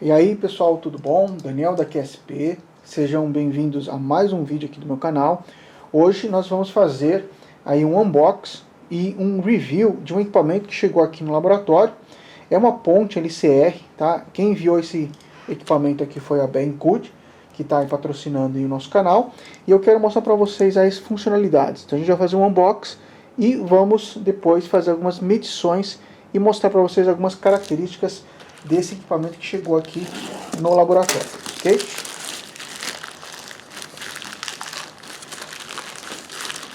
E aí pessoal, tudo bom? Daniel da QSP, sejam bem-vindos a mais um vídeo aqui do meu canal. Hoje nós vamos fazer aí um unboxing e um review de um equipamento que chegou aqui no laboratório. É uma ponte LCR, tá? Quem enviou esse equipamento aqui foi a Banggood, que está patrocinando aí o nosso canal. E eu quero mostrar para vocês as funcionalidades. Então a gente vai fazer um unboxing e vamos depois fazer algumas medições e mostrar para vocês algumas características desse equipamento que chegou aqui no laboratório, ok?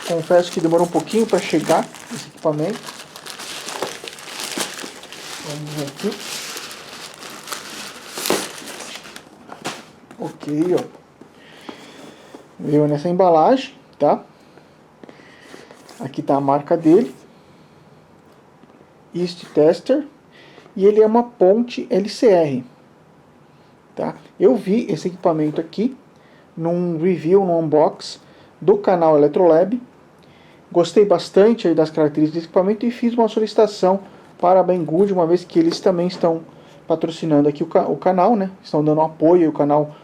Confesso que demorou um pouquinho para chegar esse equipamento. Vamos ver aqui. Ok, ó. Veio nessa embalagem, tá? Aqui tá a marca dele. East Tester. E ele é uma ponte LCR, tá? Eu vi esse equipamento aqui num review, num unboxing do canal Electrolab. Gostei bastante aí das características desse equipamento e fiz uma solicitação para a Banggood, uma vez que eles também estão patrocinando aqui o canal, né? Estão dando apoio ao canal,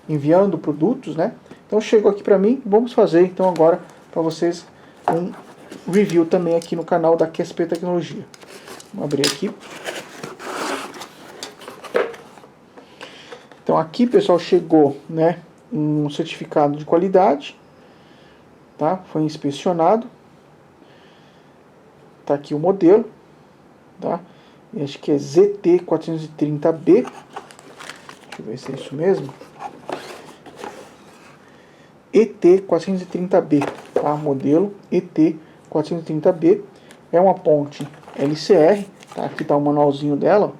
enviando produtos, né? Então chegou aqui para mim, vamos fazer então agora para vocês um review também aqui no canal da QSP Tecnologia. Vamos abrir aqui. Então aqui, pessoal, chegou, né, um certificado de qualidade, tá? Foi inspecionado. Tá aqui o modelo, tá? E acho que é ZT430B. Deixa eu ver se é isso mesmo. ET430B, tá? Modelo ET430B. É uma ponte LCR, tá? Aqui tá o manualzinho dela.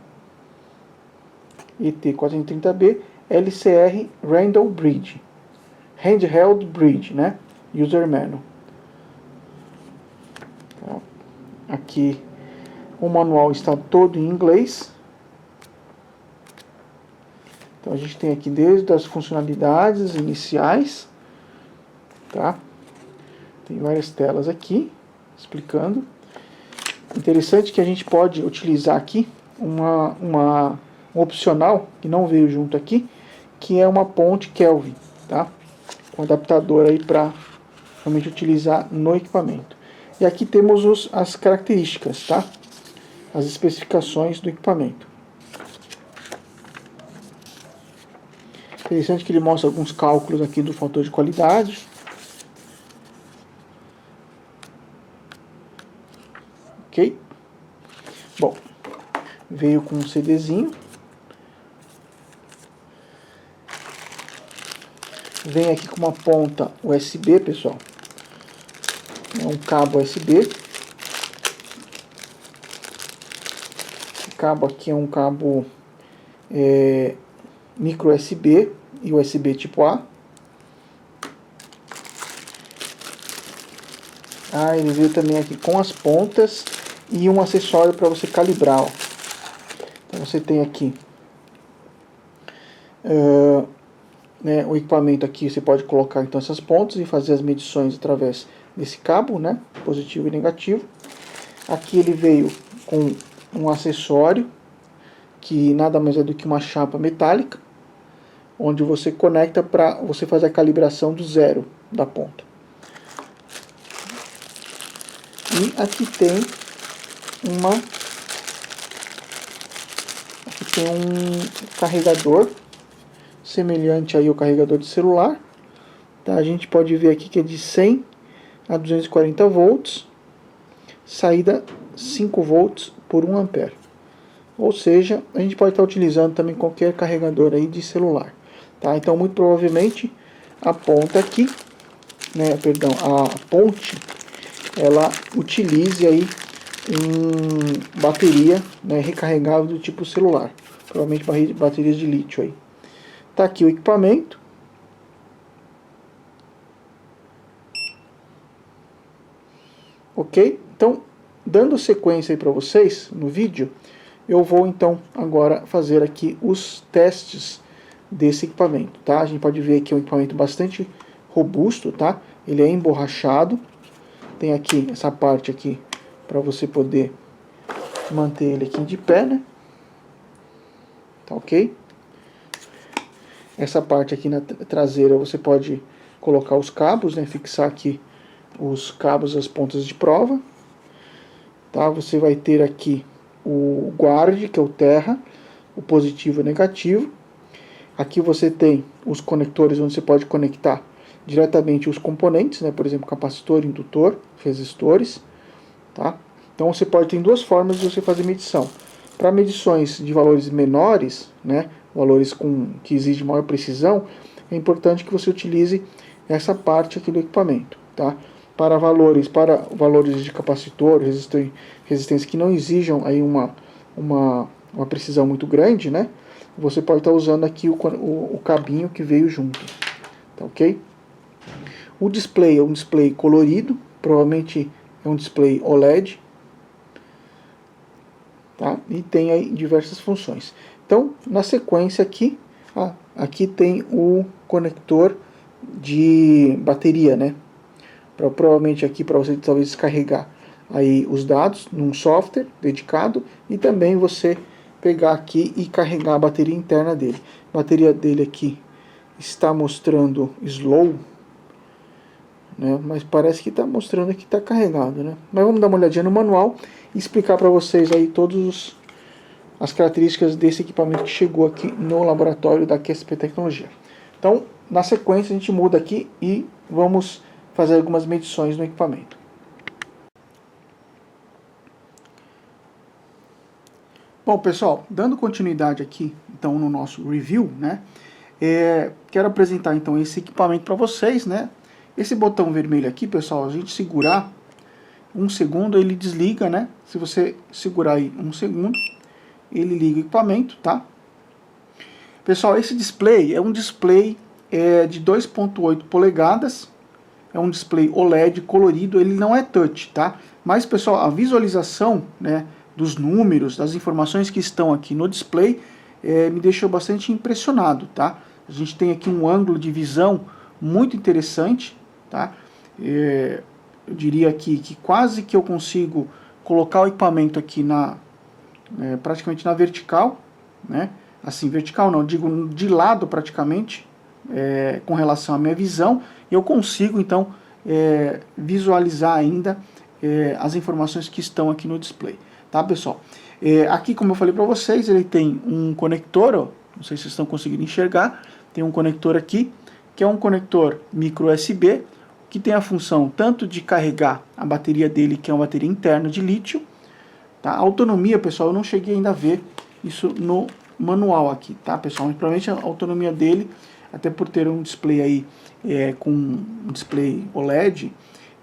ET430B LCR Handheld Bridge, né? User Manual. Tá? Aqui o manual está todo em inglês. Então a gente tem aqui desde as funcionalidades iniciais, tá? Tem várias telas aqui explicando. Interessante que a gente pode utilizar aqui um opcional que não veio junto aqui, que é uma ponte Kelvin, tá? Um adaptador aí para realmente utilizar no equipamento. E aqui temos as características, tá? As especificações do equipamento. Interessante que ele mostra alguns cálculos aqui do fator de qualidade. Ok? Bom, veio com um CDzinho. Vem aqui com uma ponta USB, pessoal. É um cabo USB. Esse cabo aqui é um cabo micro USB e USB tipo A. Ele veio também aqui com as pontas e um acessório para você calibrar. Ó. Então você tem aqui né, o equipamento aqui, você pode colocar então essas pontas e fazer as medições através desse cabo, né, positivo e negativo. Aqui ele veio com um acessório que nada mais é do que uma chapa metálica, onde você conecta para você fazer a calibração do zero da ponta. E aqui tem um carregador semelhante aí ao carregador de celular, tá? A gente pode ver aqui que é de 100 a 240 volts, saída 5 volts por 1 ampere. Ou seja, a gente pode estar utilizando também qualquer carregador aí de celular, tá? Então muito provavelmente a ponta aqui, né, perdão, a ponte, ela utilize aí bateria, né, recarregável do tipo celular, provavelmente baterias de lítio aí. Tá aqui o equipamento. Ok? Então, dando sequência aí para vocês no vídeo, eu vou então agora fazer aqui os testes desse equipamento, tá? A gente pode ver que é um equipamento bastante robusto, tá? Ele é emborrachado. Tem aqui essa parte aqui para você poder manter ele aqui de pé, né? tá ok? Essa parte aqui na traseira você pode colocar os cabos, né, fixar aqui os cabos, as pontas de prova, tá? Você vai ter aqui o guard, que é o terra, o positivo e o negativo. Aqui você tem os conectores onde você pode conectar diretamente os componentes, né? Por exemplo, capacitor, indutor, resistores, tá? Então você pode ter duas formas de você fazer medição. Para medições de valores menores, né, valores que exigem maior precisão, é importante que você utilize essa parte aqui do equipamento, tá? Para valores de capacitor, resistência que não exijam aí uma precisão muito grande, né? Você pode estar usando aqui o cabinho que veio junto, tá ok? O display é um display colorido, provavelmente é um display OLED, tá? E tem aí diversas funções. Então, na sequência aqui, aqui tem o conector de bateria, né? Provavelmente aqui para você talvez descarregar aí os dados num software dedicado e também você pegar aqui e carregar a bateria interna dele. A bateria dele aqui está mostrando slow, né? Mas parece que está mostrando que está carregado, né? Mas vamos dar uma olhadinha no manual e explicar para vocês aí todas as características desse equipamento que chegou aqui no laboratório da QSP Tecnologia. Então, na sequência a gente muda aqui e vamos fazer algumas medições no equipamento. Bom, pessoal, dando continuidade aqui, então, no nosso review, né, quero apresentar, então, esse equipamento para vocês, né. Esse botão vermelho aqui, pessoal, a gente segurar um segundo, ele desliga, né. Se você segurar aí um segundo, ele liga o equipamento, tá. Pessoal, esse display é um display de 2.8 polegadas, é um display OLED colorido, ele não é touch, tá. Mas, pessoal, a visualização, né, dos números, das informações que estão aqui no display, me deixou bastante impressionado, tá? A gente tem aqui um ângulo de visão muito interessante, tá? Eu diria aqui que quase que eu consigo colocar o equipamento aqui praticamente na vertical, né? Assim, vertical não, digo de lado praticamente, com relação à minha visão, e eu consigo então visualizar ainda as informações que estão aqui no display. Tá, pessoal? Aqui, como eu falei para vocês, ele tem um conector, ó, não sei se vocês estão conseguindo enxergar, tem um conector aqui, que é um conector micro USB, que tem a função tanto de carregar a bateria dele, que é uma bateria interna de lítio, tá? A autonomia, pessoal, eu não cheguei ainda a ver isso no manual aqui, tá, pessoal? Mas provavelmente a autonomia dele, até por ter um display aí com um display OLED,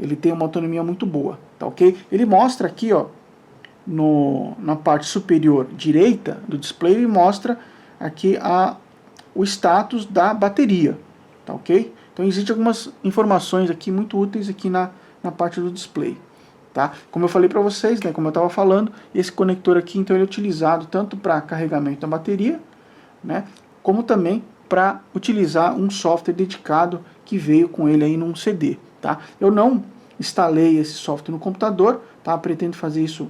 ele tem uma autonomia muito boa, tá ok? Ele mostra aqui, ó, na parte superior direita do display, ele mostra aqui o status da bateria, tá ok? Então existem algumas informações aqui muito úteis aqui na parte do display, tá? Como eu falei para vocês, né, como eu estava falando, esse conector aqui então ele é utilizado tanto para carregamento da bateria, né, como também para utilizar um software dedicado que veio com ele aí num CD, tá? Eu não instalei esse software no computador, tá? Pretendo fazer isso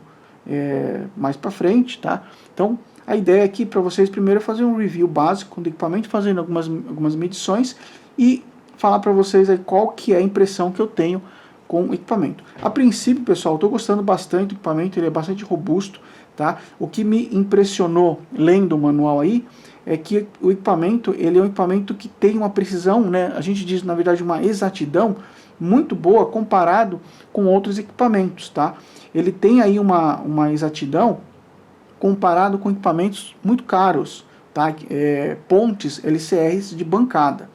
mais para frente, tá? Então a ideia aqui para vocês primeiro é fazer um review básico do equipamento, fazendo algumas medições e falar para vocês aí qual que é a impressão que eu tenho com o equipamento. A princípio, pessoal, eu estou gostando bastante do equipamento, ele é bastante robusto, tá? O que me impressionou lendo o manual aí é que o equipamento, ele é um equipamento que tem uma precisão, né? A gente diz, na verdade, uma exatidão muito boa comparado com outros equipamentos, tá? Ele tem aí uma exatidão comparado com equipamentos muito caros, tá? Pontes LCRs de bancada.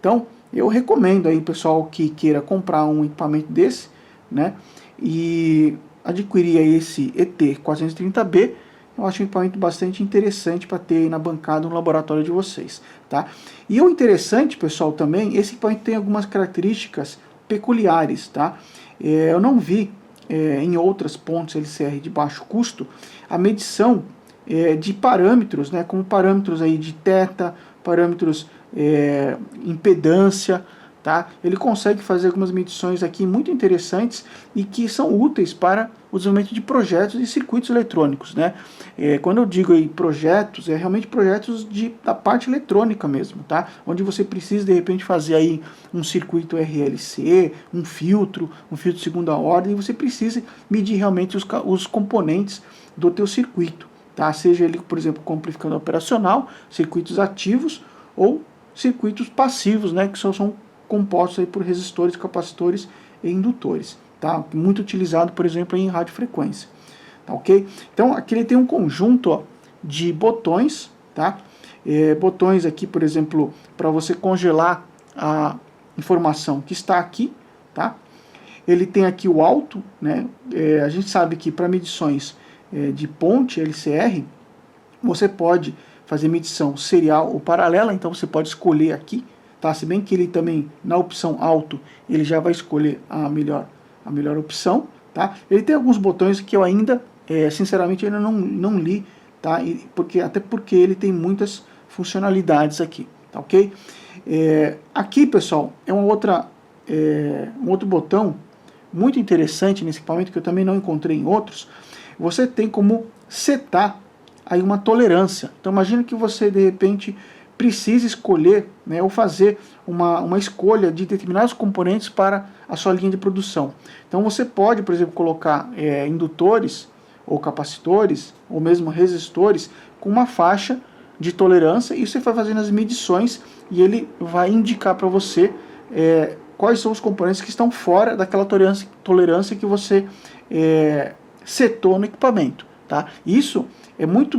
Então, eu recomendo aí, pessoal, que queira comprar um equipamento desse, né? E adquirir aí esse ET430B, eu acho um equipamento bastante interessante para ter aí na bancada no laboratório de vocês, tá? E o interessante, pessoal, também, esse equipamento tem algumas características peculiares, tá? Eu não vi em outras pontes LCR de baixo custo a medição de parâmetros, né, como parâmetros aí de θ, parâmetros impedância, tá? Ele consegue fazer algumas medições aqui muito interessantes e que são úteis para o desenvolvimento de projetos e circuitos eletrônicos, né? Quando eu digo aí projetos, é realmente projetos da parte eletrônica mesmo, tá? Onde você precisa de repente fazer aí um circuito RLC, um filtro de segunda ordem, e você precisa medir realmente os componentes do teu circuito, tá? Seja ele, por exemplo, com amplificador operacional, circuitos ativos ou circuitos passivos, né? Que são compostos aí por resistores, capacitores e indutores, tá? Muito utilizado, por exemplo, em radiofrequência, tá ok? Então aqui ele tem um conjunto, ó, de botões, tá? Botões aqui, por exemplo, para você congelar a informação que está aqui, tá? Ele tem aqui o alto, né? A gente sabe que para medições de ponte LCR, você pode fazer medição serial ou paralela, então você pode escolher aqui, tá? Se bem que ele também, na opção alto, ele já vai escolher a melhor opção, tá? Ele tem alguns botões que eu ainda, sinceramente, ainda não li, tá? Até porque ele tem muitas funcionalidades aqui, tá ok? Aqui, pessoal, é um outro botão muito interessante nesse equipamento, que eu também não encontrei em outros. Você tem como setar aí uma tolerância. Então imagina que você de repente precisa escolher, né, ou fazer uma escolha de determinados componentes para a sua linha de produção. Então você pode, por exemplo, colocar indutores ou capacitores ou mesmo resistores com uma faixa de tolerância, e você vai fazendo as medições e ele vai indicar para você quais são os componentes que estão fora daquela tolerância que você setou no equipamento, tá? Isso é muito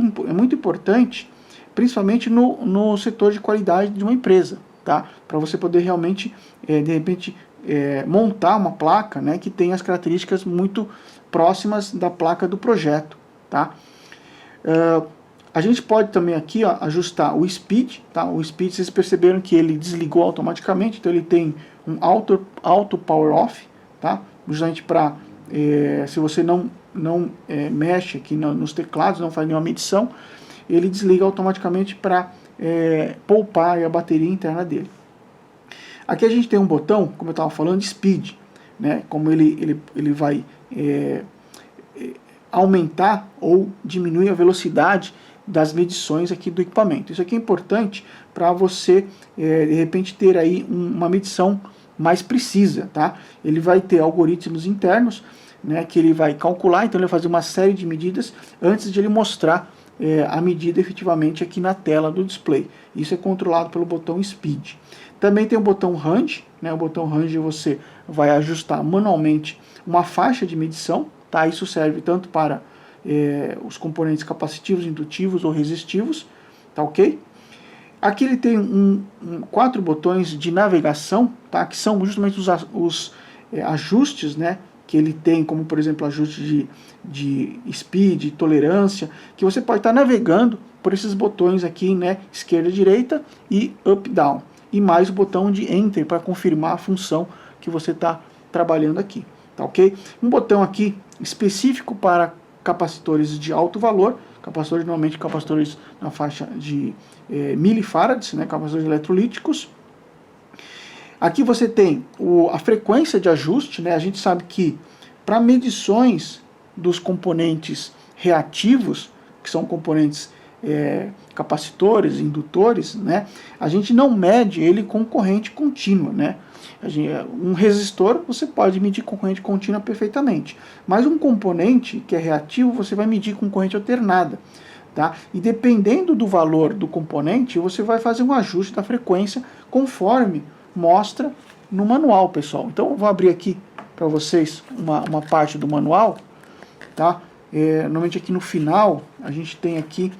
importante, principalmente no setor de qualidade de uma empresa, tá? Para você poder realmente, de repente, montar uma placa, né, que tenha as características muito próximas da placa do projeto, tá? A gente pode também aqui, ó, ajustar o speed, tá? O speed, vocês perceberam que ele desligou automaticamente, então ele tem um auto power off, tá? Justamente para, se você não mexe aqui nos teclados, não faz nenhuma medição, ele desliga automaticamente para poupar a bateria interna dele. Aqui a gente tem um botão, como eu estava falando, de speed, né? Como ele vai aumentar ou diminuir a velocidade das medições aqui do equipamento. Isso aqui é importante para você, de repente, ter aí uma medição mais precisa, tá? Ele vai ter algoritmos internos, né, que ele vai calcular, então ele vai fazer uma série de medidas antes de ele mostrar a medida efetivamente aqui na tela do display. Isso é controlado pelo botão Speed. Também tem o botão Range, né? O botão Range você vai ajustar manualmente uma faixa de medição, tá? Isso serve tanto para os componentes capacitivos, indutivos ou resistivos, tá ok? Aqui ele tem 4 botões de navegação, tá? Que são justamente os ajustes, né, que ele tem, como por exemplo ajuste de speed, tolerância, que você pode estar navegando por esses botões aqui, né, esquerda, direita e up, down. E mais o botão de enter para confirmar a função que você está trabalhando aqui, tá ok? Um botão aqui específico para capacitores de alto valor, capacitores normalmente capacitores na faixa de milifarads, né, capacitores eletrolíticos. Aqui você tem a frequência de ajuste, né? A gente sabe que para medições dos componentes reativos, que são componentes capacitores, indutores, né? A gente não mede ele com corrente contínua, né? Um resistor você pode medir com corrente contínua perfeitamente, mas um componente que é reativo você vai medir com corrente alternada, tá? E dependendo do valor do componente, você vai fazer um ajuste da frequência conforme mostra no manual, pessoal. Então eu vou abrir aqui para vocês uma parte do manual, tá? Normalmente aqui no final a gente tem aqui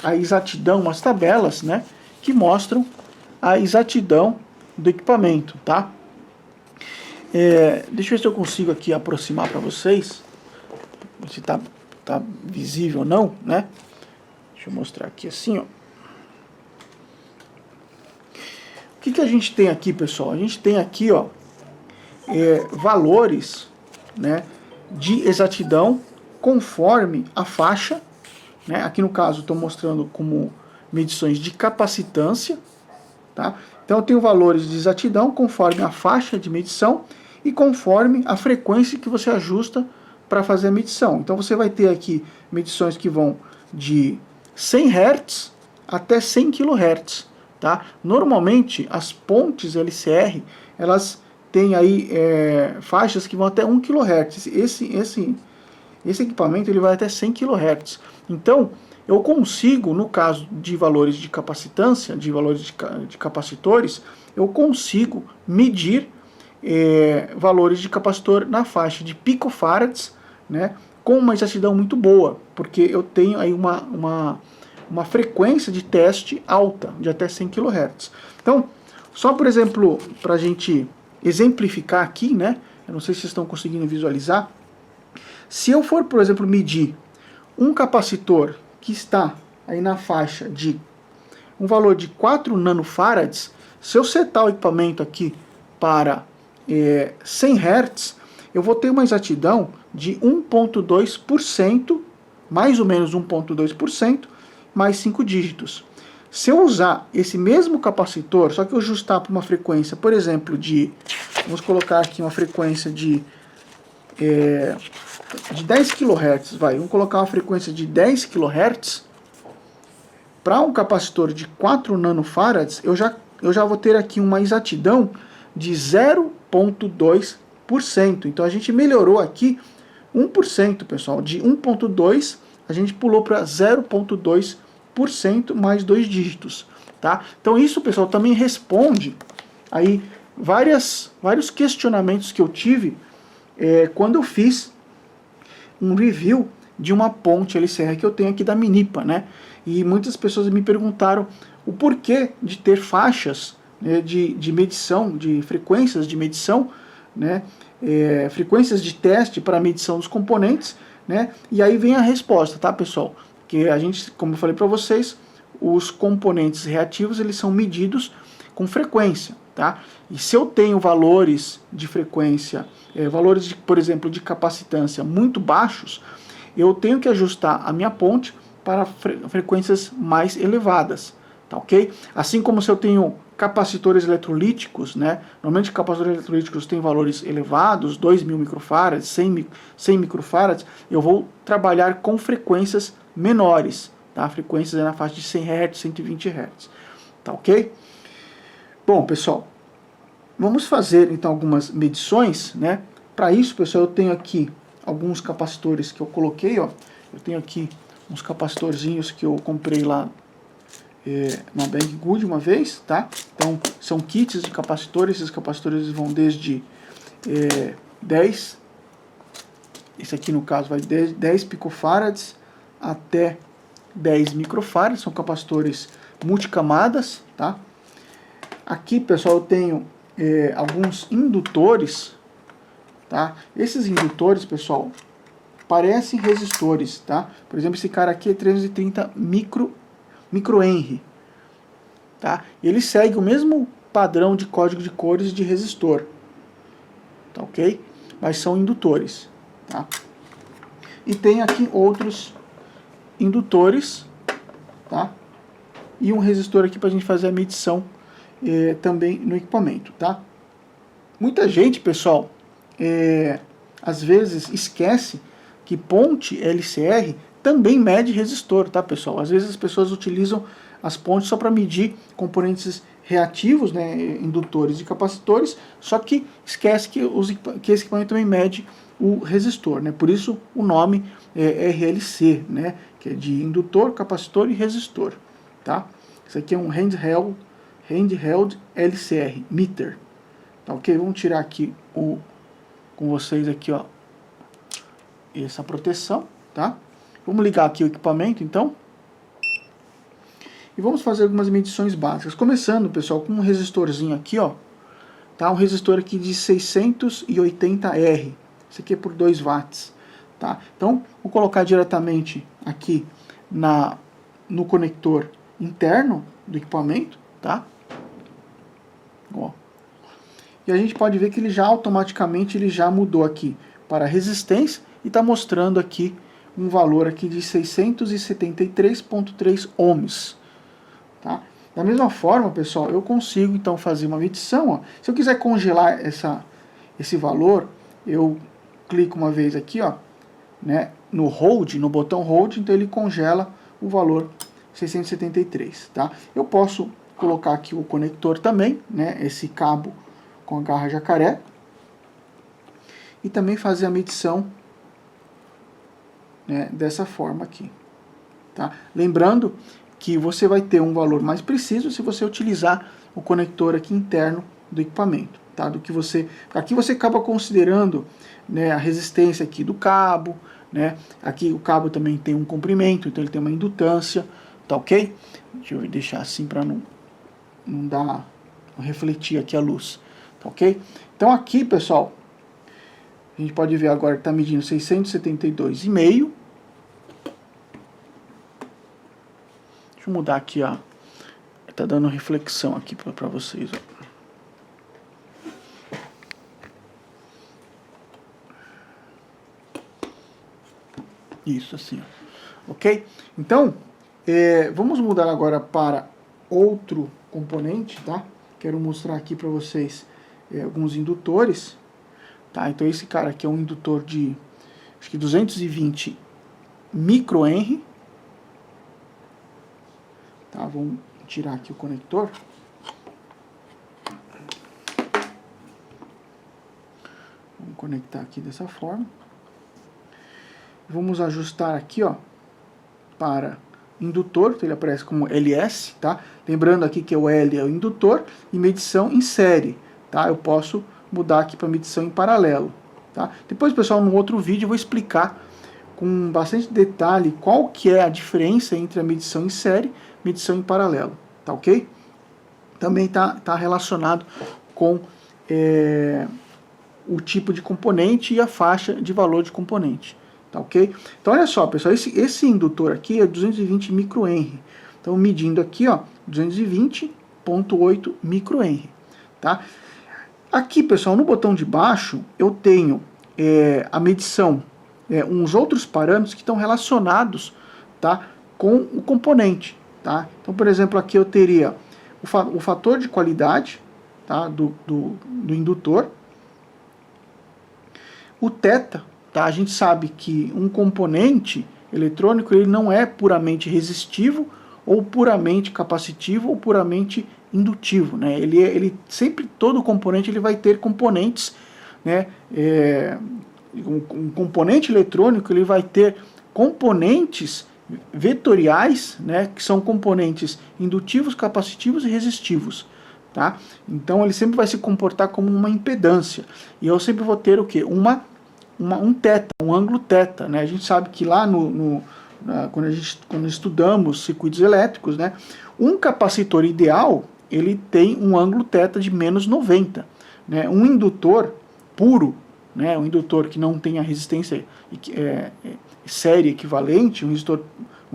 a exatidão, umas tabelas, né, que mostram a exatidão do equipamento, tá? Deixa eu ver se eu consigo aqui aproximar para vocês, se tá visível ou não, né? Deixa eu mostrar aqui assim, ó. O que a gente tem aqui, pessoal? A gente tem aqui, ó, valores, né, de exatidão conforme a faixa, né? Aqui no caso estou mostrando como medições de capacitância, tá? Então eu tenho valores de exatidão conforme a faixa de medição e conforme a frequência que você ajusta para fazer a medição. Então você vai ter aqui medições que vão de 100 Hz até 100 kHz. Tá? Normalmente as pontes LCR elas têm aí faixas que vão até 1 kHz. Esse equipamento ele vai até 100 kHz. Então eu consigo, no caso de valores de capacitância, de valores de capacitores, eu consigo medir valores de capacitor na faixa de picofarads, né, com uma exatidão muito boa, porque eu tenho aí uma frequência de teste alta, de até 100 kHz. Então, só por exemplo, para a gente exemplificar aqui, né, eu não sei se vocês estão conseguindo visualizar, se eu for, por exemplo, medir um capacitor que está aí na faixa de um valor de 4 nanofarads, se eu setar o equipamento aqui para 100 Hz, eu vou ter uma exatidão de 1,2%, mais ou menos 1,2%, mais 5 dígitos. Se eu usar esse mesmo capacitor, só que eu ajustar para uma frequência, por exemplo, vamos colocar aqui uma frequência de 10 kHz, vamos colocar uma frequência de 10 kHz, para um capacitor de 4 nanofarads, eu já vou ter aqui uma exatidão de 0,2%. Então a gente melhorou aqui 1%, pessoal. De 1,2% a gente pulou para 0,2% mais 2 dígitos. Tá? Então isso, pessoal, também responde aí vários questionamentos que eu tive quando eu fiz um review de uma ponte LCR que eu tenho aqui da Minipa, né? E muitas pessoas me perguntaram o porquê de ter faixas, né, de medição, de frequências de medição, né, frequências de teste para medição dos componentes, né? E aí vem a resposta, tá, pessoal? Que a gente, como eu falei para vocês, os componentes reativos eles são medidos com frequência, tá? E se eu tenho valores de frequência, valores, por exemplo, de capacitância muito baixos, eu tenho que ajustar a minha ponte para frequências mais elevadas, tá ok? Assim como se eu tenho capacitores eletrolíticos, né? Normalmente capacitores eletrolíticos têm valores elevados, 2.000 microfarads, 100 microfarads, eu vou trabalhar com frequências menores, tá? Frequências na faixa de 100 Hz, 120 Hz, tá ok? Bom, pessoal, vamos fazer então algumas medições, né? Para isso, pessoal, eu tenho aqui alguns capacitores que eu coloquei, ó. Eu tenho aqui uns capacitorzinhos que eu comprei lá na Banggood uma vez, tá? Então, são kits de capacitores. Esses capacitores vão desde 10, esse aqui no caso vai 10 picofarads até 10 microfarads, são capacitores multicamadas, tá? Aqui, pessoal, eu tenho alguns indutores, tá? Esses indutores, pessoal, parecem resistores, tá? Por exemplo, esse cara aqui é 330 microhenry, tá? Ele segue o mesmo padrão de código de cores de resistor, tá ok? Mas são indutores, tá? E tem aqui outros indutores, tá? E um resistor aqui para a gente fazer a medição também no equipamento, tá? Muita gente, pessoal, às vezes esquece que ponte LCR também mede resistor, tá, pessoal? Às vezes as pessoas utilizam as pontes só para medir componentes reativos, né, indutores e capacitores, só que esquece que esse equipamento também mede o resistor, né? Por isso o nome é RLC, né, que é de indutor, capacitor e resistor, tá? Isso aqui é um handheld LCR meter, tá ok? Vamos tirar aqui com vocês aqui, ó, essa proteção, tá? Vamos ligar aqui o equipamento, então. E vamos fazer algumas medições básicas. Começando, pessoal, com um resistorzinho aqui, ó. Tá? Um resistor aqui de 680R. Esse aqui é por 2 watts. Tá? Então, vou colocar diretamente aqui no conector interno do equipamento, tá? Ó. E a gente pode ver que ele já automaticamente mudou aqui para resistência e está mostrando aqui um valor aqui de 673,3 ohms. Tá? Da mesma forma, pessoal, eu consigo então fazer uma medição. Ó. Se eu quiser congelar esse valor, eu clico uma vez aqui, ó, né, no hold, no botão hold, então ele congela o valor 673, tá? Eu posso colocar aqui o conector também, né, esse cabo com a garra jacaré, e também fazer a medição, né, dessa forma aqui, tá? Lembrando que você vai ter um valor mais preciso se você utilizar o conector aqui interno do equipamento, tá? Do que você, aqui você acaba considerando, né, a resistência aqui do cabo, né? Aqui o cabo também tem um comprimento, então ele tem uma indutância, tá ok? Deixa eu deixar assim para não dar, não refletir aqui a luz, tá ok? Então aqui, pessoal, a gente pode ver agora que está medindo 672,5. Deixa eu mudar aqui, ó. Tá dando reflexão aqui para vocês, ó. Isso, assim, ó. Ok? Então, vamos mudar agora para outro componente, tá? Quero mostrar aqui para vocês alguns indutores, tá? Então esse cara aqui é um indutor de, acho que 220 microhenry, tá? Vamos tirar aqui o conector. Vamos conectar aqui dessa forma. Vamos ajustar aqui, ó, para indutor, então ele aparece como LS, tá? Lembrando aqui que o L é o indutor e medição em série, tá? Eu posso mudar aqui para medição em paralelo, tá? Depois, pessoal, no outro vídeo eu vou explicar com bastante detalhe qual que é a diferença entre a medição em série e medição em paralelo, tá ok? Também tá relacionado com o tipo de componente e a faixa de valor de componente. Tá ok? Então olha só, pessoal, esse indutor aqui é 220 microhenry. Então medindo aqui, ó, 220,8 microhenry, tá? Aqui, pessoal, no botão de baixo eu tenho a medição, uns outros parâmetros que estão relacionados, tá, com o componente, tá? Então, por exemplo, aqui eu teria o fator de qualidade, tá, do indutor, o θ. Tá? A gente sabe que um componente eletrônico ele não é puramente resistivo, ou puramente capacitivo, ou puramente indutivo, né? Ele sempre, todo componente ele vai ter componentes, né? Um componente eletrônico ele vai ter componentes vetoriais, né? Que são componentes indutivos, capacitivos e resistivos. Tá? Então ele sempre vai se comportar como uma impedância. E eu sempre vou ter o quê? Um θ, um ângulo θ, né? A gente sabe que lá quando estudamos circuitos elétricos, né, um capacitor ideal ele tem um ângulo θ de menos 90. Né? Um indutor puro, né, um indutor que não tem a resistência série equivalente, um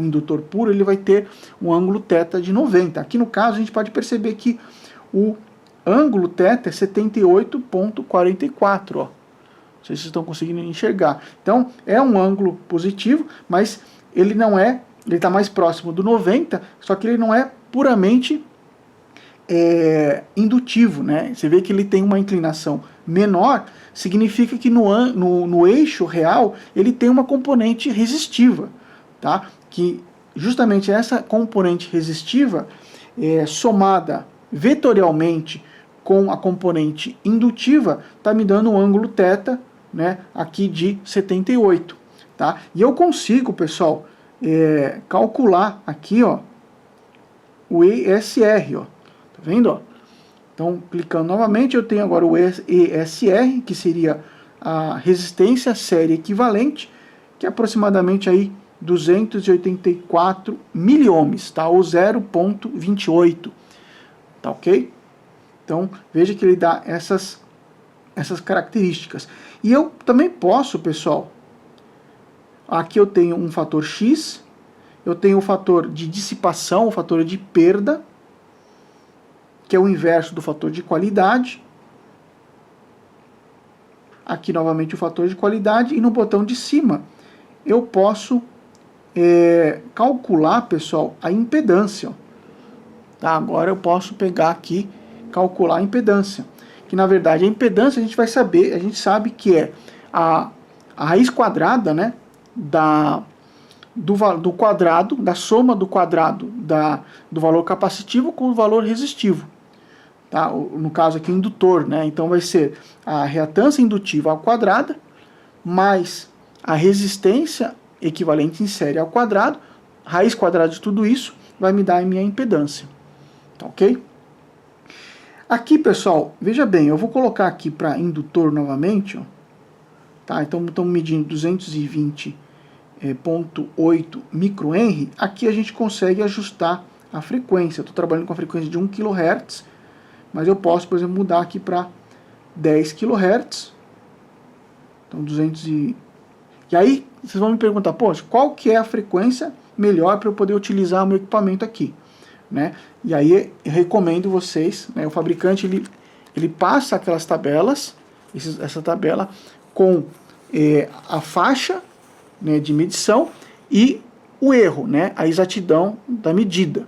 indutor puro, ele vai ter um ângulo θ de 90. Aqui no caso a gente pode perceber que o ângulo θ é 78,44, ó. Não sei se vocês estão conseguindo enxergar. Então, é um ângulo positivo, mas ele não é, ele está mais próximo do 90, só que ele não é puramente indutivo, né? Você vê que ele tem uma inclinação menor, significa que no eixo real ele tem uma componente resistiva, tá? Que justamente essa componente resistiva somada vetorialmente com a componente indutiva está me dando um ângulo θ, né, aqui de 78, tá? E eu consigo, pessoal, calcular aqui, ó, o ESR, ó, tá vendo, ó? Então, clicando novamente, eu tenho agora o ESR, que seria a resistência série equivalente, que é aproximadamente aí 284 miliohms, tá? Ou 0,28, tá ok? Então, veja que ele dá essas características. E eu também posso, pessoal, aqui eu tenho um fator X, eu tenho o fator de dissipação, o fator de perda, que é o inverso do fator de qualidade. Aqui novamente o fator de qualidade, e no botão de cima eu posso calcular, pessoal, a impedância. Tá? Agora eu posso pegar aqui, calcular a impedância. Que na verdade a impedância a gente vai saber, a gente sabe que é a raiz quadrada, né, do quadrado, da soma do quadrado do valor capacitivo com o valor resistivo. Tá? No caso aqui, indutor, né? Então vai ser a reatância indutiva ao quadrado, mais a resistência equivalente em série ao quadrado, raiz quadrada de tudo isso, vai me dar a minha impedância. Tá ok? Aqui, pessoal, veja bem, eu vou colocar aqui para indutor novamente, ó, tá? Então estamos medindo 220,8 microhenry. Aqui a gente consegue ajustar a frequência. Eu estou trabalhando com a frequência de 1 kHz, mas eu posso, por exemplo, mudar aqui para 10 kHz. Então 200 e aí vocês vão me perguntar, poxa, qual que é a frequência melhor para eu poder utilizar o meu equipamento aqui, né? E aí eu recomendo vocês, né, o fabricante ele passa aquelas tabelas, essa tabela com a faixa, né, de medição e o erro, né, a exatidão da medida.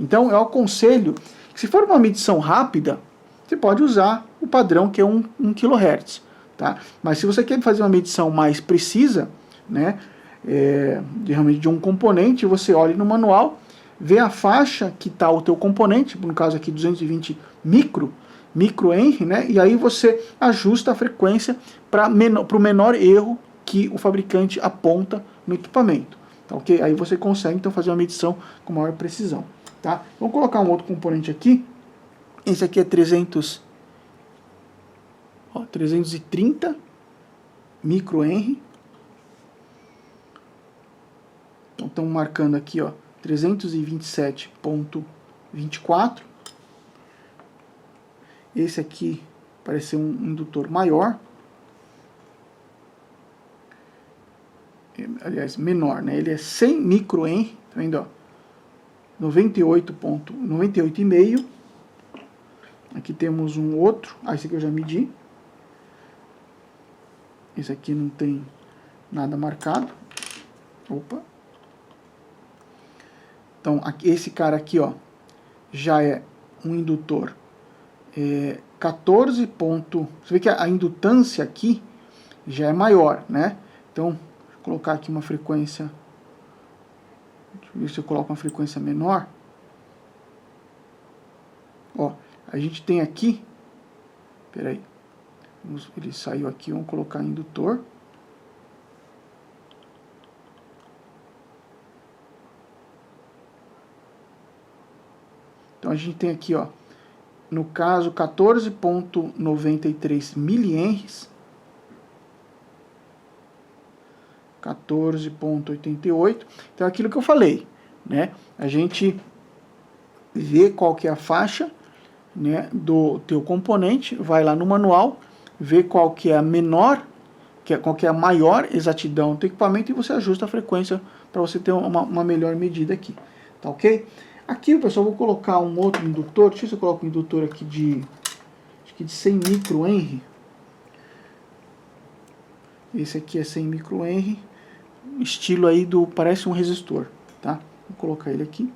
Então eu aconselho que, se for uma medição rápida, você pode usar o padrão, que é 1 kHz. Tá? Mas se você quer fazer uma medição mais precisa, né, realmente de um componente, você olha no manual, vê a faixa que está o teu componente, no caso aqui 220 microhenry, né, e aí você ajusta a frequência para o menor erro que o fabricante aponta no equipamento. Tá, okay? Aí você consegue então fazer uma medição com maior precisão. Tá? Vamos colocar um outro componente aqui. Esse aqui é 330 microhenry. Então estamos marcando aqui, ó, 327,24. Esse aqui parece ser um indutor maior. Aliás, menor, né? Ele é 100 microhenry, tá vendo, ó? 98,5. Aqui temos um outro, esse aqui eu já medi. Esse aqui não tem nada marcado. Opa. Então, esse cara aqui, ó, já é um indutor 14 ponto... Você vê que a indutância aqui já é maior, né? Então, vou colocar aqui uma frequência... Deixa eu ver se eu coloco uma frequência menor. Ó, a gente tem aqui... Peraí. Ele saiu aqui, vamos colocar indutor. Então a gente tem aqui, ó, no caso 14,93 milihenries, 14,88. Então é aquilo que eu falei, né? A gente vê qual que é a faixa, né, do teu componente, vai lá no manual, vê qual que é a menor, qual que é a maior exatidão do teu equipamento, e você ajusta a frequência para você ter uma melhor medida aqui, tá ok? Aqui, pessoal, eu vou colocar um outro indutor. Deixa eu ver se eu coloco um indutor aqui de 100 microhenry. Esse aqui é 100 microhenry, estilo aí parece um resistor, tá? Vou colocar ele aqui.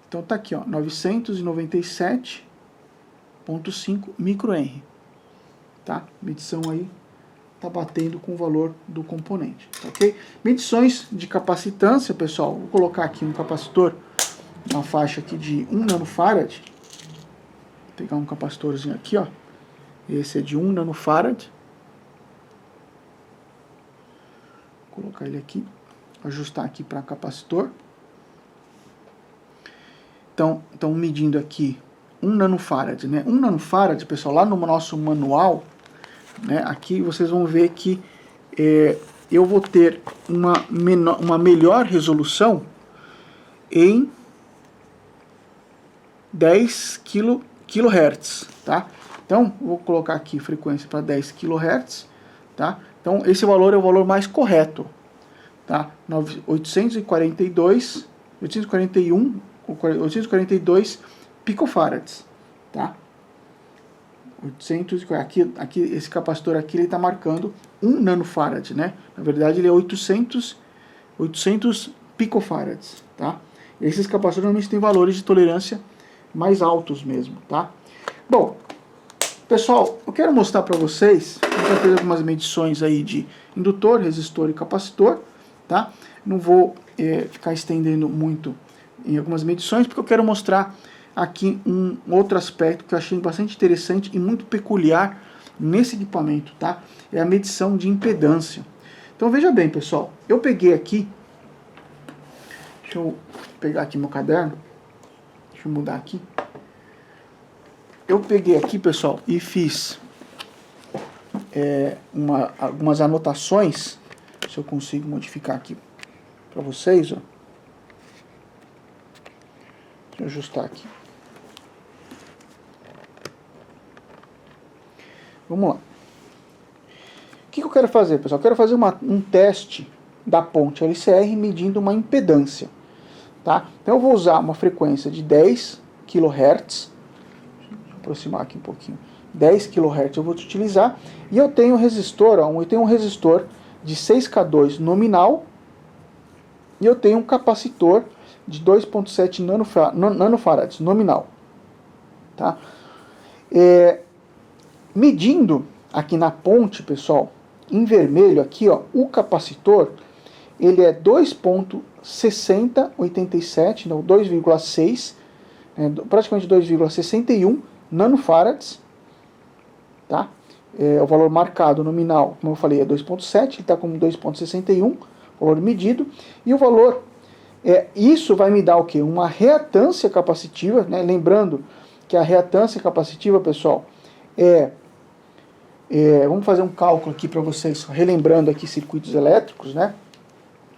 Então tá aqui, ó, 997,5 microhenry, tá? Medição aí tá batendo com o valor do componente, tá, ok? Medições de capacitância, pessoal, vou colocar aqui um capacitor, uma faixa aqui de 1 nanofarad. Vou pegar um capacitorzinho aqui, ó. Esse é de 1 nanofarad. Vou colocar ele aqui, ajustar aqui para capacitor. Então, medindo aqui 1 nanofarad, né? 1 nanofarad, pessoal, lá no nosso manual, né, aqui vocês vão ver que eu vou ter uma melhor resolução em 10 kHz, tá? Então, vou colocar aqui frequência para 10 kHz, tá? Então, esse valor é o valor mais correto, tá? 842 picofarads, tá? 800, aqui, esse capacitor aqui, ele está marcando 1 nanofarad, né? Na verdade, ele é 800 picofarads, tá? Esses capacitores normalmente têm valores de tolerância mais altos mesmo, tá? Bom, Pessoal, eu quero mostrar para vocês, a gente vai fazer algumas medições aí de indutor, resistor e capacitor, tá? Não vou ficar estendendo muito em algumas medições, porque eu quero mostrar aqui um outro aspecto que eu achei bastante interessante e muito peculiar nesse equipamento, tá? É a medição de impedância. Então veja bem, pessoal, eu peguei aqui, deixa eu pegar aqui meu caderno, deixa eu mudar aqui. Eu peguei aqui, pessoal, e fiz algumas anotações, se eu consigo modificar aqui para vocês, ó. Deixa eu ajustar aqui. Vamos lá. O que eu quero fazer, pessoal? Eu quero fazer um teste da ponte LCR medindo uma impedância, tá? Então eu vou usar uma frequência de 10 kHz, aproximar aqui um pouquinho, 10 kHz eu vou utilizar, e eu tenho um resistor, ó, eu tenho um resistor de 6K2 nominal, e eu tenho um capacitor de 2.7 nanofarads nominal, tá? Medindo aqui na ponte, pessoal, em vermelho aqui, ó, o capacitor, ele é 2.6087, não, 2,6, praticamente 2,61 nanofarads, tá? O valor marcado nominal, como eu falei, é 2.7, ele está com 2.61, valor medido, e o valor, isso vai me dar o quê? Uma reatância capacitiva, né? Lembrando que a reatância capacitiva, pessoal, vamos fazer um cálculo aqui para vocês, relembrando aqui circuitos elétricos, né?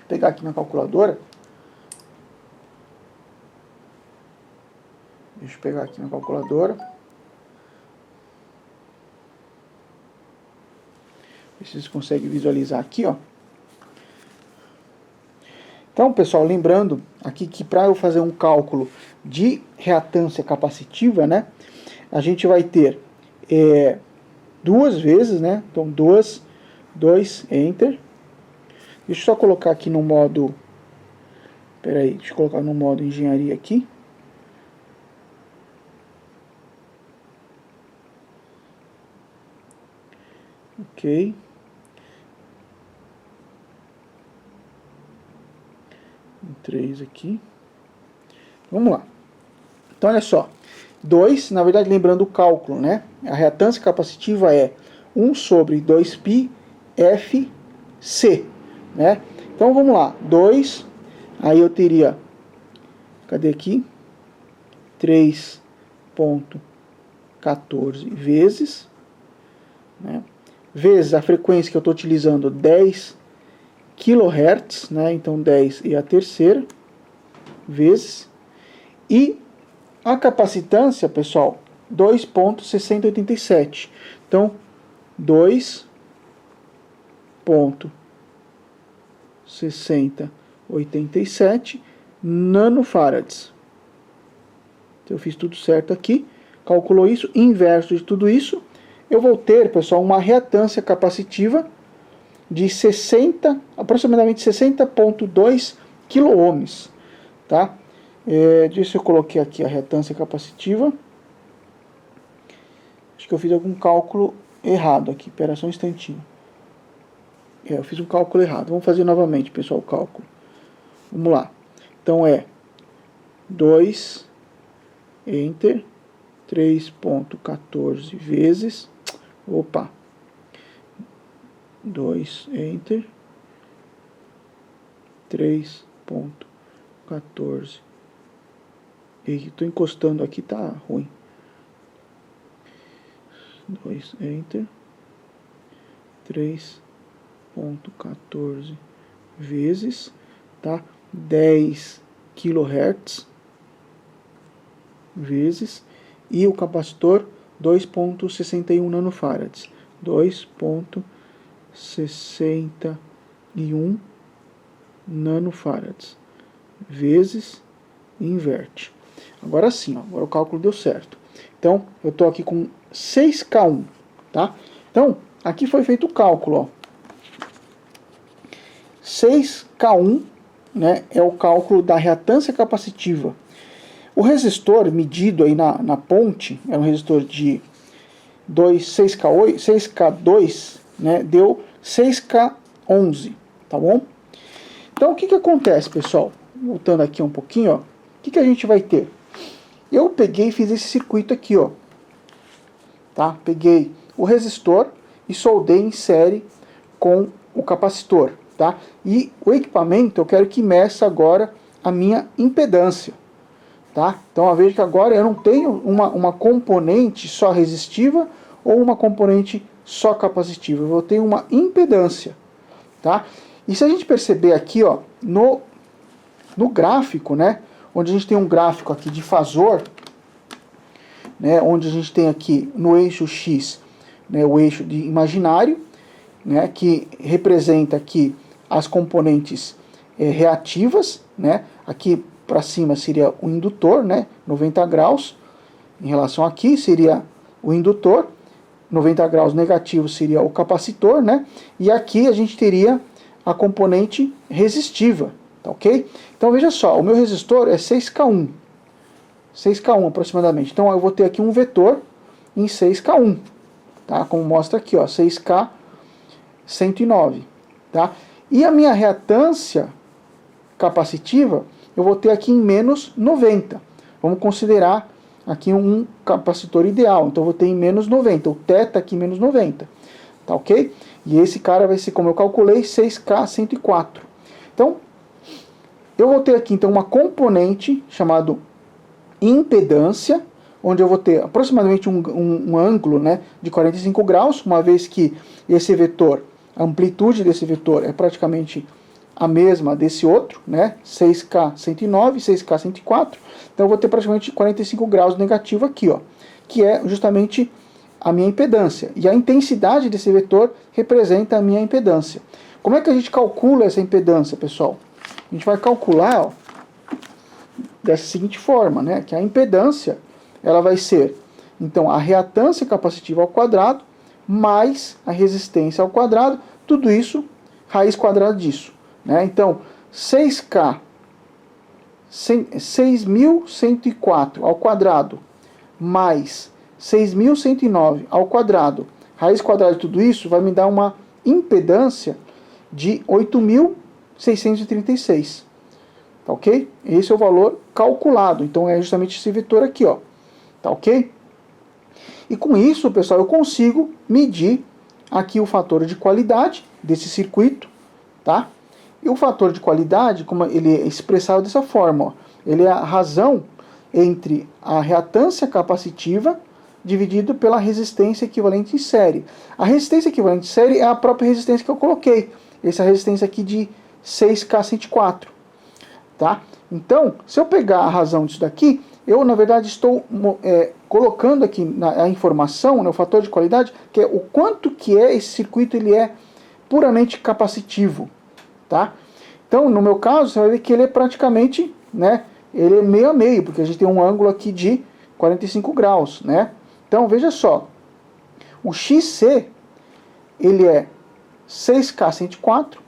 Vou pegar aqui minha calculadora. Deixa eu pegar aqui minha calculadora. Vocês conseguem visualizar aqui, ó. Então, pessoal, lembrando aqui que para eu fazer um cálculo de reatância capacitiva, né, a gente vai ter duas vezes, né? Então, 2 Enter. Deixa eu só colocar aqui no modo... Peraí, deixa eu colocar no modo engenharia aqui. Ok. Um 3 aqui. Vamos lá. Então, olha só. 2, na verdade, lembrando o cálculo, né? A reatância capacitiva é 1 sobre 2π FC, né? Então, vamos lá. 2, aí eu teria, cadê aqui? 3.14 vezes, né? Vezes a frequência que eu estou utilizando, 10 kHz, né? Então 10 e a terceira, vezes. E a capacitância, pessoal, 2.6087. Então, 2.6087 nanofarads. Então, eu fiz tudo certo aqui. Calculou isso. Inverso de tudo isso, eu vou ter, pessoal, uma reatância capacitiva de aproximadamente 60.2 kΩ, tá? Deixa eu coloquei aqui a reatância capacitiva. Acho que eu fiz algum cálculo errado aqui. Espera só um instantinho. Eu fiz um cálculo errado. Vamos fazer novamente, pessoal, o cálculo. Vamos lá. Então 2 Enter 3.14 vezes. Opa. 2 Enter 3.14. Estou encostando aqui, tá ruim. 2 Enter 3.14 vezes, tá? 10 kHz vezes, e o capacitor 2.61 nanofarads. 2.61 nanofarads vezes, e inverte. Agora sim, ó, agora o cálculo deu certo. Então, eu estou aqui com 6K1, tá? Então, aqui foi feito o cálculo, ó. 6K1, né, é o cálculo da reatância capacitiva. O resistor medido aí na ponte é um resistor de 6K8, 6K2, né, deu 6K11, tá bom? Então o que acontece, pessoal? Voltando aqui um pouquinho, ó, o que a gente vai ter? Eu peguei e fiz esse circuito aqui, ó, tá? Peguei o resistor e soldei em série com o capacitor, tá? E o equipamento eu quero que meça agora a minha impedância, tá? Então veja que agora eu não tenho uma componente só resistiva ou uma componente só capacitiva, eu vou ter uma impedância, tá? E se a gente perceber aqui, ó, no gráfico, né, onde a gente tem um gráfico aqui de fasor, né, onde a gente tem aqui no eixo X, né, o eixo de imaginário, né, que representa aqui as componentes reativas, né, aqui para cima seria o indutor, né, 90 graus, em relação aqui seria o indutor, 90 graus negativo seria o capacitor, né, e aqui a gente teria a componente resistiva, tá ok? Então veja só, o meu resistor é 6K1, 6K1 aproximadamente, então eu vou ter aqui um vetor em 6K1, tá? Como mostra aqui, ó, 6K109, tá? E a minha reatância capacitiva, eu vou ter aqui em menos 90. Vamos considerar aqui um capacitor ideal, então eu vou ter em menos 90, o θ aqui menos 90, tá ok? E esse cara vai ser, como eu calculei, 6K104. Então, eu vou ter aqui então uma componente chamada impedância, onde eu vou ter aproximadamente um ângulo, né, de 45 graus, uma vez que esse vetor, a amplitude desse vetor é praticamente a mesma desse outro, né, 6K109, 6K104, então eu vou ter praticamente 45 graus negativo aqui, ó, que é justamente a minha impedância. E a intensidade desse vetor representa a minha impedância. Como é que a gente calcula essa impedância, pessoal? A gente vai calcular, ó, dessa seguinte forma, né, que a impedância ela vai ser, então, a reatância capacitiva ao quadrado mais a resistência ao quadrado, tudo isso raiz quadrada disso, né? Então, 6.104 ao quadrado mais 6.109 ao quadrado, raiz quadrada de tudo isso vai me dar uma impedância de 8.636. Tá ok? Esse é o valor calculado. Então é justamente esse vetor aqui, ó. Tá ok? E com isso, pessoal, eu consigo medir aqui o fator de qualidade desse circuito, tá? E o fator de qualidade, como ele é expressado dessa forma, ó, ele é a razão entre a reatância capacitiva dividido pela resistência equivalente em série. A resistência equivalente em série é a própria resistência que eu coloquei. Essa resistência aqui de 6K104. Tá? Então, se eu pegar a razão disso daqui, eu na verdade estou colocando aqui a informação, né, o fator de qualidade, que é o quanto que esse circuito ele é puramente capacitivo. Tá? Então, no meu caso, você vai ver que ele é praticamente, né, ele é meio a meio, porque a gente tem um ângulo aqui de 45 graus. Né? Então, veja só, o XC ele é 6K104,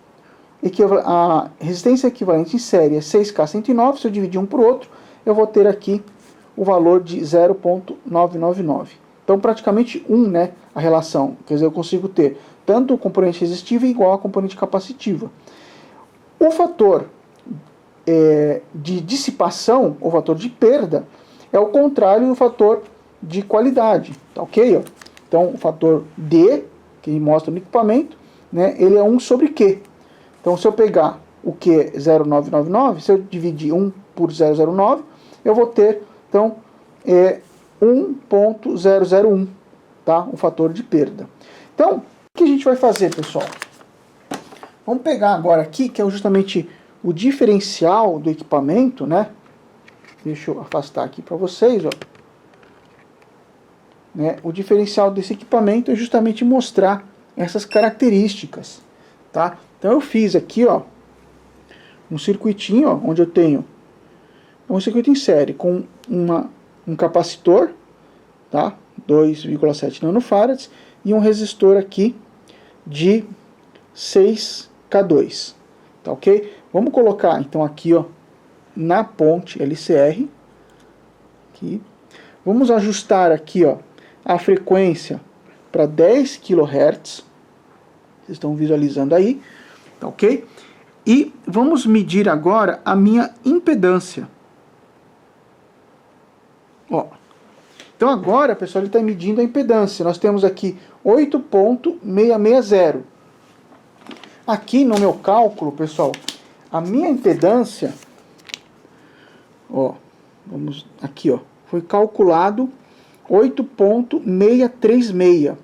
a resistência equivalente em série é 6K109, se eu dividir um por outro, eu vou ter aqui o valor de 0.999. Então praticamente 1, né, a relação, quer dizer, eu consigo ter tanto o componente resistivo igual a componente capacitiva. O fator de dissipação, o fator de perda, é o contrário do fator de qualidade, tá ok? Então o fator D, que mostra no equipamento, né, ele é 1 sobre Q. Então, se eu pegar o Q é 0,999, se eu dividir 1 por 0,09, eu vou ter, então, 1.001, tá? Um fator de perda. Então, o que a gente vai fazer, pessoal? Vamos pegar agora aqui, que é justamente o diferencial do equipamento, né? Deixa eu afastar aqui para vocês, ó. Né? O diferencial desse equipamento é justamente mostrar essas características, tá? Então eu fiz aqui, ó, um circuitinho, ó, onde eu tenho um circuito em série com um capacitor, tá? 2,7 nanofarads e um resistor aqui de 6K2, tá ok? Vamos colocar então aqui, ó, na ponte LCR, aqui. Vamos ajustar aqui, ó, a frequência para 10 kHz. Vocês estão visualizando aí, tá ok? E vamos medir agora a minha impedância. Ó. Então agora, pessoal, ele está medindo a impedância. Nós temos aqui 8.660. Aqui no meu cálculo, pessoal, a minha impedância, ó, vamos aqui, ó, foi calculado 8.636.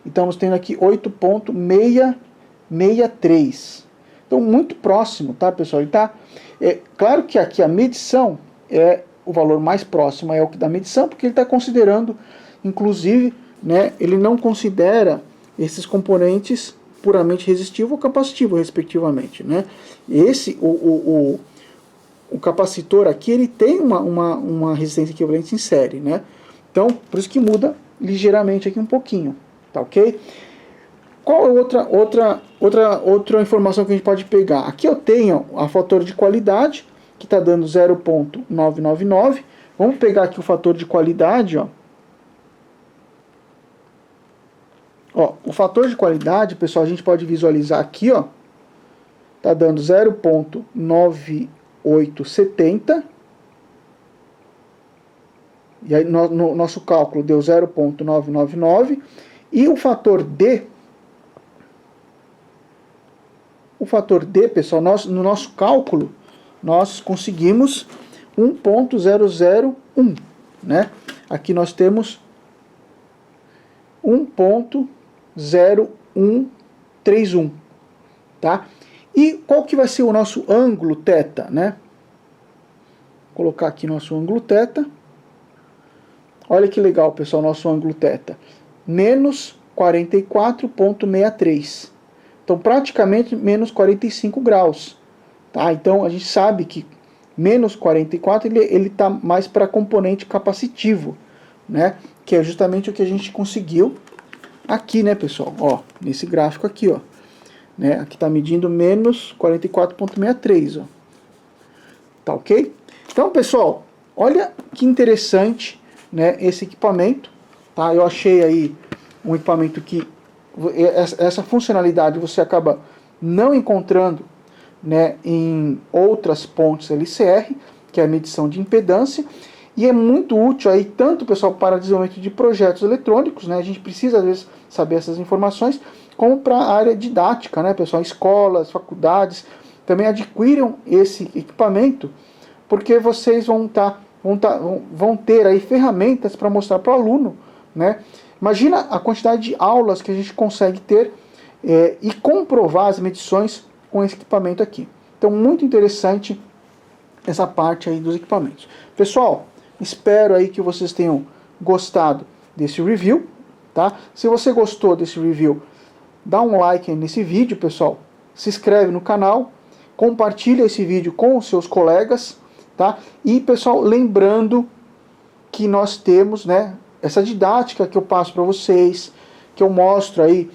Então nós temos aqui 8.663. Então muito próximo, tá, pessoal? Ele tá, claro que aqui a medição o valor mais próximo é o que da medição, porque ele está considerando, inclusive, né, ele não considera esses componentes puramente resistivo ou capacitivo, respectivamente, né? O capacitor aqui, ele tem uma resistência equivalente em série, né? Então, por isso que muda ligeiramente aqui um pouquinho, tá ok? Qual é outra informação que a gente pode pegar? Aqui eu tenho a fator de qualidade, que está dando 0.999. Vamos pegar aqui o fator de qualidade, ó. Ó, o fator de qualidade, pessoal, a gente pode visualizar aqui, ó. Tá dando 0.9870. E aí no nosso cálculo deu 0.999. E o fator D, pessoal, no nosso cálculo, nós conseguimos 1.001, né? Aqui nós temos 1.0131, tá? E qual que vai ser o nosso ângulo θ, né? Vou colocar aqui nosso ângulo θ. Olha que legal, pessoal, nosso ângulo θ. Menos 44,63. Então, praticamente menos 45 graus. Tá? Então, a gente sabe que menos 44 ele está mais para componente capacitivo, né? Que é justamente o que a gente conseguiu aqui, né, pessoal? Ó, nesse gráfico aqui, ó. Né? Aqui está medindo menos 44,63, ó. Tá ok? Então, pessoal, olha que interessante, né, esse equipamento. Tá? Eu achei aí um equipamento que essa funcionalidade você acaba não encontrando, né, em outras pontes LCR, que é a medição de impedância, e é muito útil aí tanto, pessoal, para desenvolvimento de projetos eletrônicos, né, a gente precisa às vezes saber essas informações, como para a área didática, né, pessoal, escolas, faculdades, também adquiram esse equipamento, porque vocês vão ter aí ferramentas para mostrar para o aluno, né. Imagina a quantidade de aulas que a gente consegue ter e comprovar as medições com esse equipamento aqui. Então, muito interessante essa parte aí dos equipamentos. Pessoal, espero aí que vocês tenham gostado desse review, tá? Se você gostou desse review, dá um like aí nesse vídeo, pessoal. Se inscreve no canal, compartilha esse vídeo com os seus colegas, tá? E, pessoal, lembrando que nós temos, né, essa didática que eu passo para vocês, que eu mostro aí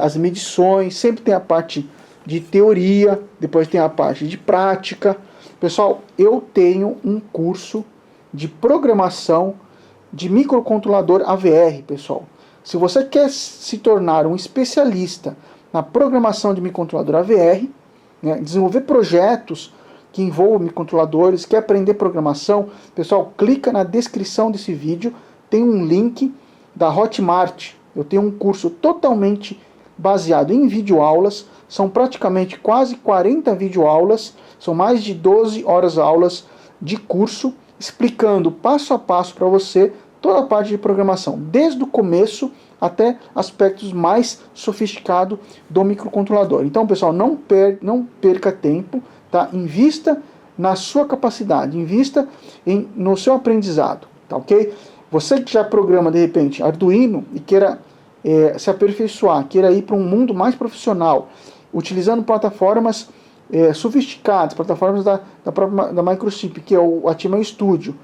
as medições, sempre tem a parte de teoria, depois tem a parte de prática. Pessoal, eu tenho um curso de programação de microcontrolador AVR, pessoal. Se você quer se tornar um especialista na programação de microcontrolador AVR, né, desenvolver projetos que envolvam microcontroladores, quer aprender programação, pessoal, clica na descrição desse vídeo, tem um link da Hotmart. Eu tenho um curso totalmente baseado em videoaulas, são praticamente quase 40 videoaulas, são mais de 12 horas aulas de curso, explicando passo a passo para você toda a parte de programação, desde o começo até aspectos mais sofisticados do microcontrolador. Então, pessoal, não perca tempo, tá? Invista na sua capacidade, invista no seu aprendizado, tá ok? Você que já programa, de repente, Arduino e queira se aperfeiçoar, queira ir para um mundo mais profissional, utilizando plataformas sofisticadas, plataformas da Microchip, que é o Atmel Studio,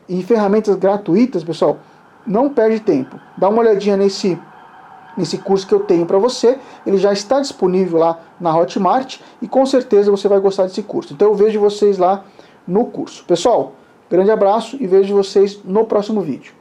e ferramentas gratuitas, pessoal, não perde tempo. Dá uma olhadinha nesse curso que eu tenho para você, ele já está disponível lá na Hotmart, e com certeza você vai gostar desse curso. Então eu vejo vocês lá no curso. Pessoal, grande abraço e vejo vocês no próximo vídeo.